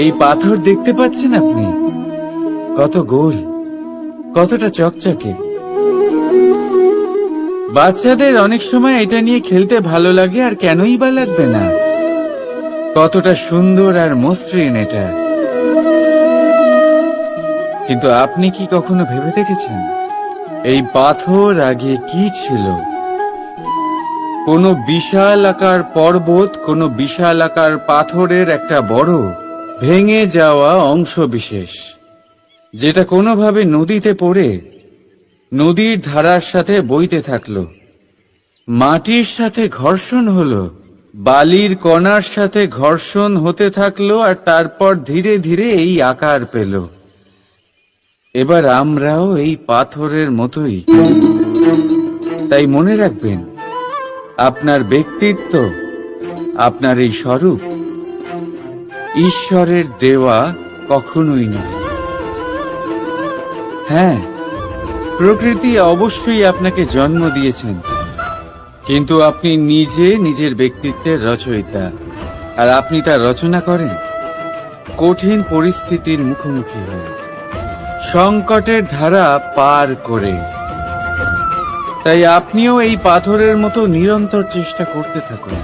এই পাথর দেখতে পাচ্ছেন আপনি? কত গোল, কতটা চকচকে। বাচ্চাদের অনেক সময় এটা নিয়ে খেলতে ভালো লাগে, আর কেনই বা লাগবে না। কতটা সুন্দর আর মসৃণ এটা। কিন্তু আপনি কি কখনো ভেবে দেখেছেন এই পাথর আগে কি ছিল? কোনো বিশাল আকার পর্বত, কোনো বিশাল আকার পাথরের একটা বড় ভেঙে যাওয়া অংশ বিশেষ, যেটা কোনোভাবে নদীতে পড়ে নদীর ধারার সাথে বইতে থাকলো, মাটির সাথে ঘর্ষণ হলো, বালির কণার সাথে ঘর্ষণ হতে থাকলো, আর তারপর ধীরে ধীরে এই আকার পেল। এবার আমরাও এই পাথরের মতোই। তাই মনে রাখবেন, আপনার ব্যক্তিত্ব, আপনার এই স্বরূপ ঈশ্বরের দেওয়া কখনোই নয়। হ্যাঁ, প্রকৃতি অবশ্যই আপনাকে জন্ম দিয়েছেন, কিন্তু আপনি নিজে নিজের ব্যক্তিত্বের রচয়িতা। আর আপনি তা রচনা করেন কঠিন পরিস্থিতির মুখোমুখি হয়ে, সংকটের ধারা পার করে। তাই আপনিও এই পাথরের মতো নিরন্তর চেষ্টা করতে থাকুন,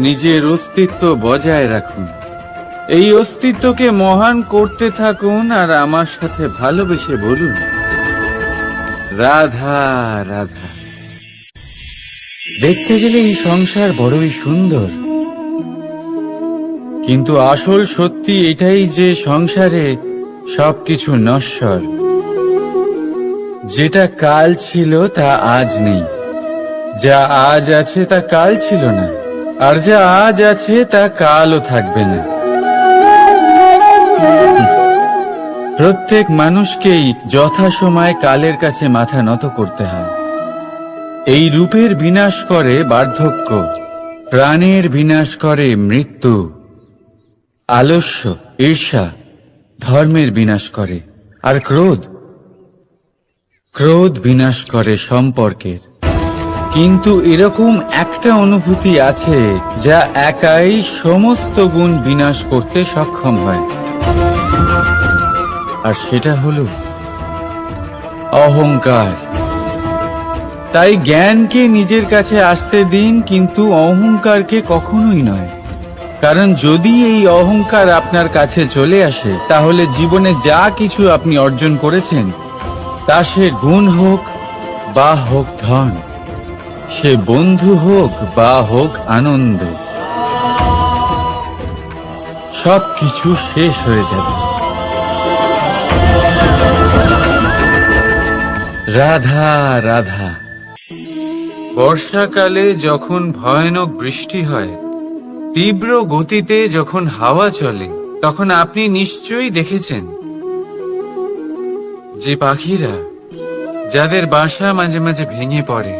নিজের অস্তিত্ব বজায় রাখুন, এই অস্তিত্বকে মহান করতে থাকুন, আর আমার সাথে ভালোবেসে বলুন, রাধা রাধা। দেখতে গেলে এই সংসার বড়ই সুন্দর, কিন্তু আসল সত্যি এটাই যে সংসারে সবকিছু নশ্বর। যেটা কাল ছিল তা আজ নেই, যা আজ আছে তা কাল ছিল না, আর যা আজ আছে তা কালও থাকবে না। প্রত্যেক মানুষকেই যথাসময়ে কালের কাছে মাথা নত করতে হয়। এই রূপের বিনাশ করে বার্ধক্য, প্রাণের বিনাশ করে মৃত্যু, আলস্য, ঈর্ষা ধর্মের বিনাশ করে, আর ক্রোধ বিনাশ করে সম্পর্কের। কিন্তু এরকম একটা অনুভূতি আছে যা একাই সমস্ত গুণ বিনাশ করতে সক্ষম হয়, আর সেটা হলো অহংকার। তাই জ্ঞানকে নিজের কাছে আসতে দিন, কিন্তু অহংকারকে কখনোই নয়। কারণ যদি এই অহংকার আপনার কাছে চলে আসে, তাহলে জীবনে যা কিছু আপনি অর্জন করেছেন, তা সে গুণ হোক বা হোক ধন, সে বন্ধু হোক বা হোক আনন্দ, সবকিছু শেষ হয়ে যাবে। রাধা রাধা। বর্ষাকালে যখন ভয়ানক বৃষ্টি হয়, তীব্র গতিতে যখন হাওয়া চলে, তখন আপনি নিশ্চয়ই দেখেছেন যে পাখিরা, যাদের বাসা মাঝে মাঝে ভেঙে পড়ে,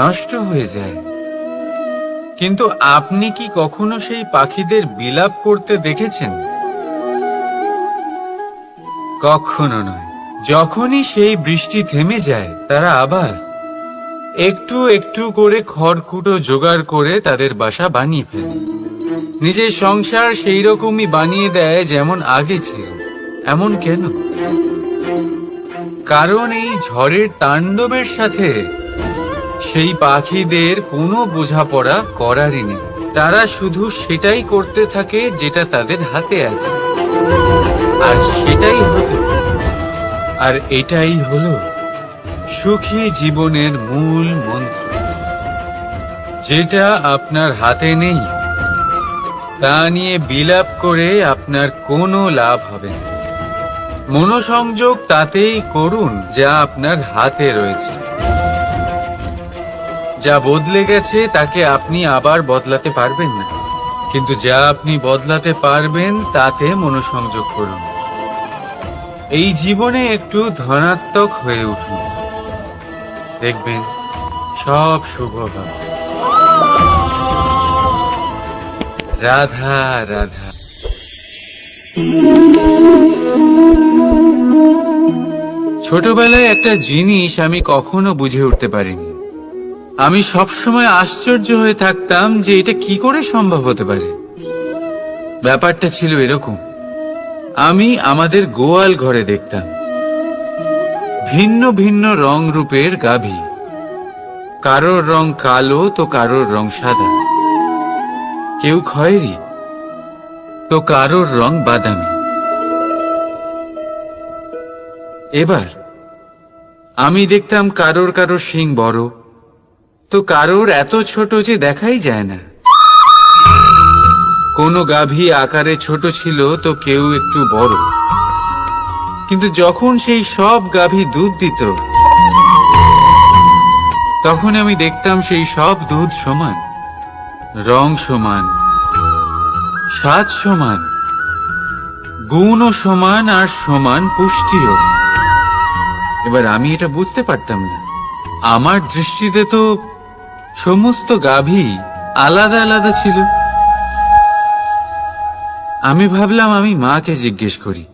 নষ্ট হয়ে যায়। কিন্তু আপনি কি কখনো সেই পাখিদের বিলাপ করতে দেখেছেন? কখনো নয়। যখনই সেই বৃষ্টি থেমে যায়, তারা আবার একটু একটু করে খড়কুটো জোগাড় করে তাদের বাসা বানিয়ে ফেলে। নিজের সংসার সেই রকমই বানিয়ে দেয় যেমন আগে ছিল। এমন কেন? কারণ এই ঝড়ের তাণ্ডবের সাথে সেই পাখিদের কোনো বোঝাপড়া করারই নেই। তারা শুধু সেটাই করতে থাকে যেটা তাদের হাতে আছে, আর সেটাই হলো, আর এটাই হলো সুখী জীবনের মূল মন্ত্র। যেটা আপনার হাতে নেই, তা নিয়ে বিলাপ করে আপনার কোনো লাভ হবে না। মনোসংযোগ তাতেই করুন যা আপনার হাতে রয়েছে। যা বদলে গেছে তাকে আপনি আবার বদলাতে পারবেন না, কিন্তু যা আপনি বদলাতে পারবেন তাতে মনোসংযোগ করুন। এই জীবনে একটু ধনাত্মক হয়ে উঠুন, দেখবেন সব শুভ হবে। রাধা রাধা। ছোটবেলায় একটা জিনিস আমি কখনো বুঝে উঠতে পারিনি। আমি সবসময় আশ্চর্য হয়ে থাকতাম যে এটা কি করে সম্ভব হতে পারে। ব্যাপারটা ছিল এরকম, আমি আমাদের গোয়াল ঘরে দেখতাম ভিন্ন ভিন্ন রং রূপের গাভী, কারোর রং কালো তো কারোর রং সাদা, কেউ খয়েরি তো কারোর রং বাদামি। এবার আমি দেখতাম কারোর কারোর শিং বড় তো কারোর এত ছোট যে দেখাই যায় না। কোনো গাভী আকারে ছোট ছিল তো কেউ একটু বড়, কিন্তু যখন সেই সব গাভী দুধ দিত তখন আমি দেখতাম সেই সব দুধ সমান, রং সমান, স্বাদ সমান, গুণও সমান আর সমান পুষ্টিও। এবার আমি এটা বুঝতে পারতাম না। আমার দৃষ্টিতে তো সমস্ত গাভী আলাদা আলাদা ছিল। আমি ভাবলাম আমি মাকে জিজ্ঞেস করি।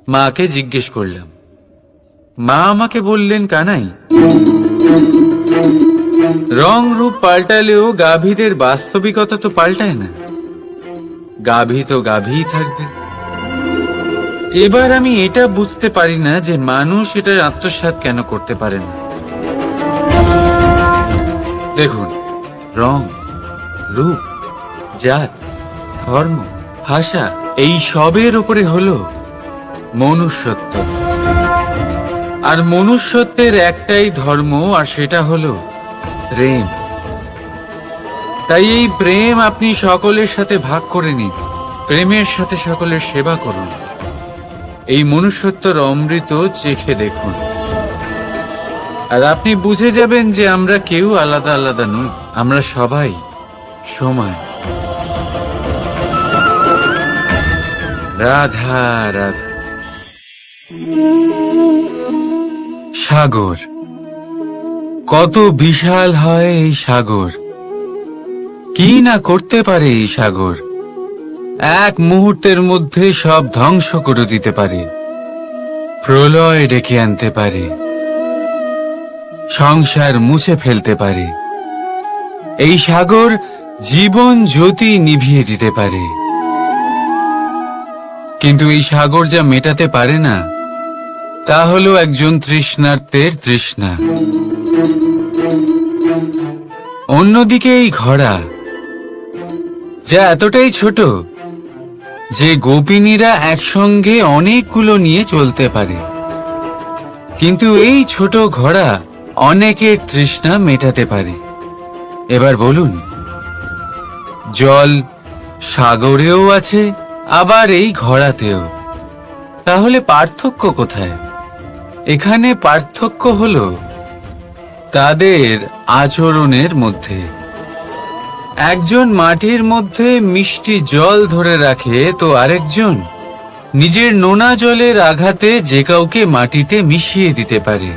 মাকে জিজ্ঞেস করলাম। মা আমাকে বললেন, কানাই, রং রূপ পাল্টালেও গাভীদের বাস্তবিকতা তো পাল্টায় না, গাভী তো গাভীই থাকবে। এবার আমি এটা বুঝতে পারি না যে মানুষ এটা আত্মসাৎ কেন করতে পারে না। দেখুন, রং, রূপ, জাত, ধর্ম, ভাষা, এই সবের উপরে হলো মনুষ্যত্ব। আর মনুষ্যত্বের একটাই ধর্ম, আর সেটা হলো প্রেম। তাই এই প্রেম আপনি সকলের সাথে ভাগ করে নিন, প্রেমের সাথে সকলের সেবা করুন। এই মনুষ্যত্বর অমৃত চেখে দেখুন, আর আপনি বুঝে যাবেন যে আমরা কেউ আলাদা আলাদা নই, আমরা সবাই সমান। রাধা রাধা। সাগর, কত বিশাল হয় এই সাগর, কি না করতে পারে এই সাগর। এক মুহূর্তের মধ্যে সব ধ্বংস করে দিতে পারে, প্রলয় ডেকে আনতে পারে, সংসার মুছে ফেলতে পারে। এই সাগর জীবন জ্যোতি নিভিয়ে দিতে পারে। কিন্তু এই সাগর যা মেটাতে পারে না তা হলো একজন তৃষ্ণার্তের তৃষ্ণা। অন্যদিকে এই ঘোড়া, যা এতটাই ছোট যে গোপিনীরা একসঙ্গে অনেকগুলো নিয়ে চলতে পারে, কিন্তু এই ছোট ঘোড়া অনেকের তৃষ্ণা মেটাতে পারে। এবার বলুন, জল সাগরেও আছে, আবার এই ঘোড়াতেও। তাহলে পার্থক্য কোথায়? এখানে পার্থক্য হলো তাদের আচরণের মধ্যে। একজন মাটির মধ্যে মিষ্টি জল ধরে রাখে, তো আরেকজন নিজের নোনা জলের আঘাতে যে কাউকে মাটিতে মিশিয়ে দিতে পারে।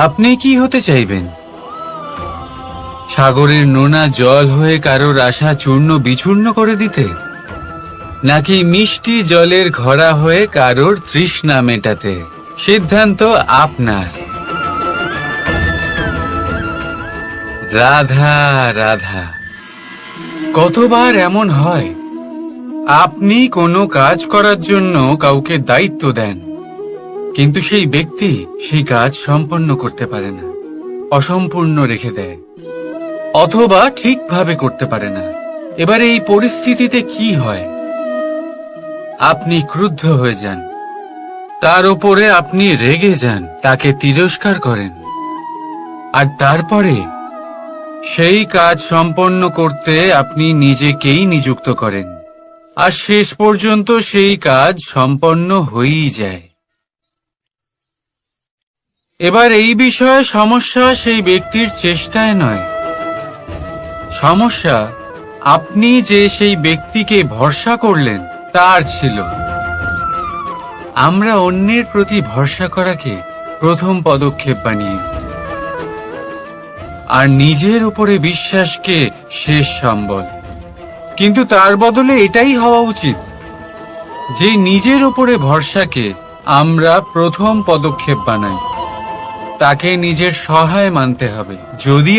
আপনি কি হতে চাইবেন? সাগরের নোনা জল হয়ে কারোর আশা চূর্ণ বিচূর্ণ করে দিতে, নাকি মিষ্টি জলের ঘোড়া হয়ে কারোর তৃষ্ণা মেটাতে? সিদ্ধান্ত আপনার। রাধা রাধা। কতবার এমন হয়, আপনি কোনো কাজ করার জন্য কাউকে দায়িত্ব দেন, কিন্তু সেই ব্যক্তি সেই কাজ সম্পন্ন করতে পারে না, অসম্পূর্ণ রেখে দেয়, অথবা ঠিকভাবে করতে পারে না। এবার এই পরিস্থিতিতে কি হয়? আপনি ক্রুদ্ধ হয়ে যান, তার উপরে আপনি রেগে যান, তাকে তিরস্কার করেন, আর তারপরে সেই কাজ সম্পন্ন করতে আপনি নিজেকেই নিযুক্ত করেন, আর শেষ পর্যন্ত সেই কাজ সম্পন্ন হয়েই যায়। এবার এই বিষয়ে সমস্যা সেই ব্যক্তির চেষ্টায় নয়, সমস্যা আপনি যে সেই ব্যক্তিকে ভরসা করলেন তার ছিল। আমরা অন্যের প্রতি ভরসা করাকে প্রথম পদক্ষেপ বানিয়ে, আর নিজের উপরে বিশ্বাসকে শেষ সম্বল। কিন্তু তার বদলে এটাই হওয়া উচিত যে নিজের উপরে ভরসাকে আমরা প্রথম পদক্ষেপ বানাই, তাকে নিজের সহায় মানতে হবে। যদি